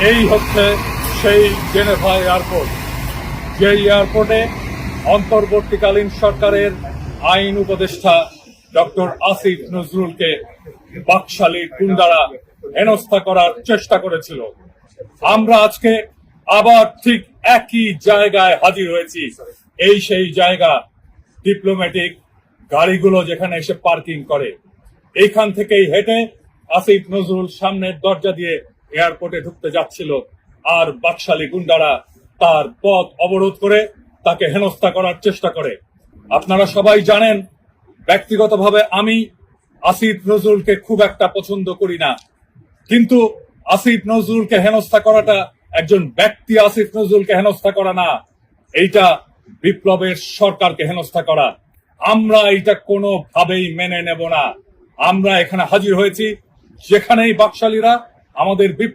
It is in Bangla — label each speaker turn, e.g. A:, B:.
A: এই হচ্ছে সেই জেনেভা এয়ারপোর্ট, যে এয়ারপোর্টে অন্তর্বর্তীকালীন সরকারের আইন উপদেষ্টা ডক্টর আসিফ নজরুলকে বাকশালী গুন্ডারা হেনস্থা করার চেষ্টা করেছিল। আমরা আজকে আবার ঠিক একই জায়গায় হাজির হয়েছি। এই সেই জায়গা, ডিপ্লোম্যাটিক গাড়িগুলো যেখানে এসে পার্কিং করে, এইখান থেকেই হেঁটে আসিফ নজরুল সামনের দরজা দিয়ে এয়ারপোর্টে ঢুকতে যাচ্ছিল, আর বাকশালী গুন্ডারা তার পথ অবরোধ করে তাকে হেনস্থা করার চেষ্টা করে। আপনারা সবাই জানেন, ব্যক্তিগতভাবে আমি আসিফ নজরুলকে খুব একটা পছন্দ করি না, কিন্তু আসিফ নজরুলকে হেনস্থা করাটা একজন ব্যক্তি আসিফ নজরুলকে হেনস্থা করা না, এইটা বিপ্লবের সরকারকে হেনস্থা করা। আমরা এটা কোনোভাবেই মেনে নেব না। আমরা এখানে হাজির হয়েছি যেখানেই বাকশালীরা আমাদের